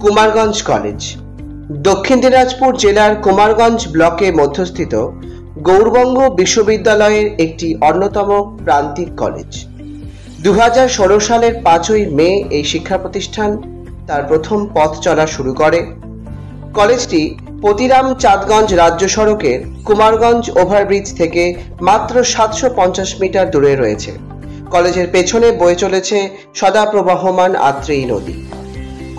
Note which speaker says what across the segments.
Speaker 1: Kumarganj college দক্ষিণ দিনাজপুর জেলার কুমারগঞ্জ ব্লকে মধ্যস্থিত গৌরবঙ্গ বিশ্ববিদ্যালয়ের একটি অন্যতম প্রান্তিক কলেজ। 2016 সালের 5ই মে এই শিক্ষা প্রতিষ্ঠান তার প্রথম পথ চলা শুরু করে। কলেজটি পতিরাম চাঁদগঞ্জ রাজ্য সড়কের কুমারগঞ্জ ওভারব্রিজ থেকে মাত্র 750 মিটার দূরে রয়েছে। কলেজের পেছনে বয়ে চলেছে সদা প্রবাহমান আত্রেয়ী নদী।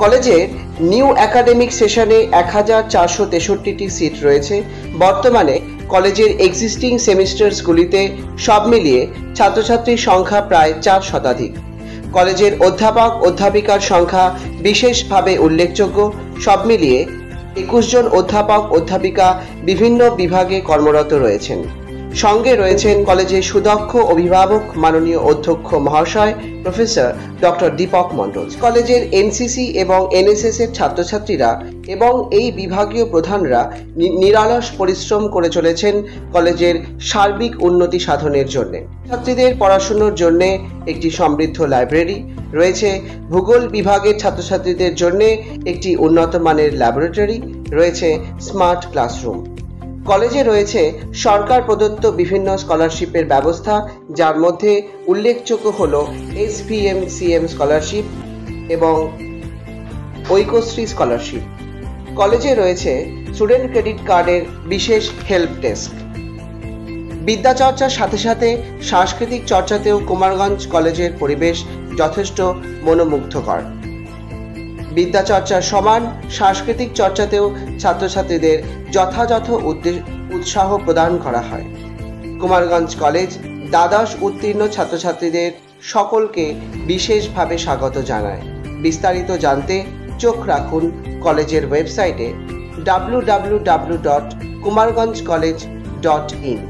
Speaker 1: কলেজের নিউ একাডেমিক সেশনে 1463টি সিট রয়েছে। বর্তমানে কলেজের এক্সিস্টিং সেমিস্টার্সগুলিতে সব মিলিয়ে ছাত্রছাত্রীর সংখ্যা প্রায় 4 শতাধিক। কলেজের অধ্যাপক অধ্যাপিকার সংখ্যা বিশেষভাবে উল্লেখযোগ্য। সব মিলিয়ে 21 জন অধ্যাপক অধ্যাপিকা বিভিন্ন বিভাগে কর্মরত রয়েছেন। সঙ্গে রয়েছেন কলেজের সুদক্ষ অভিভাবক মাননীয় অধ্যক্ষ মহাশয় প্রফেসর ডক্টর দীপক মণ্ডল। কলেজের এনসিসি এবং এনএসএস এর ছাত্রছাত্রীরা এবং এই বিভাগীয় প্রধানরা নিরলস পরিশ্রম করে চলেছেন কলেজের সার্বিক উন্নতি সাধনের জন্য। ছাত্রীদের পড়াশোনার জন্য একটি সমৃদ্ধ লাইব্রেরি রয়েছে। ভূগোল বিভাগের ছাত্রছাত্রীদের জন্য একটি উন্নত মানের ল্যাবরেটরি রয়েছে। Smart classroom. কলেজে রয়েছে সরকার প্রদত্ত বিভিন্ন স্কলারশিপের ব্যবস্থা, যার মধ্যে উল্লেখযোগ্য হল SVM/CM স্কলারশিপ এবং ঐক্যশ্রী স্কলারশিপ। কলেজে রয়েছে স্টুডেন্ট ক্রেডিট কার্ডের বিশেষ হেল্প ডেস্ক। বিদ্যাচর্চার সাথে সাথে সাংস্কৃতিক চর্চাতেও কুমারগঞ্জ কলেজের পরিবেশ যথেষ্ট মনোমুগ্ধকর। বিদ্যাচর্চার সমান সাংস্কৃতিক চর্চাতেও ছাত্রছাত্রীদের যথাযথ উৎসাহ প্রদান করা হয়। কুমারগঞ্জ কলেজ দ্বাদশ উত্তীর্ণ ছাত্রছাত্রীদের সকলকে বিশেষভাবে স্বাগত জানায়। বিস্তারিত জানতে চোখ রাখুন কলেজের ওয়েবসাইটে www.kumarganjcollege.in।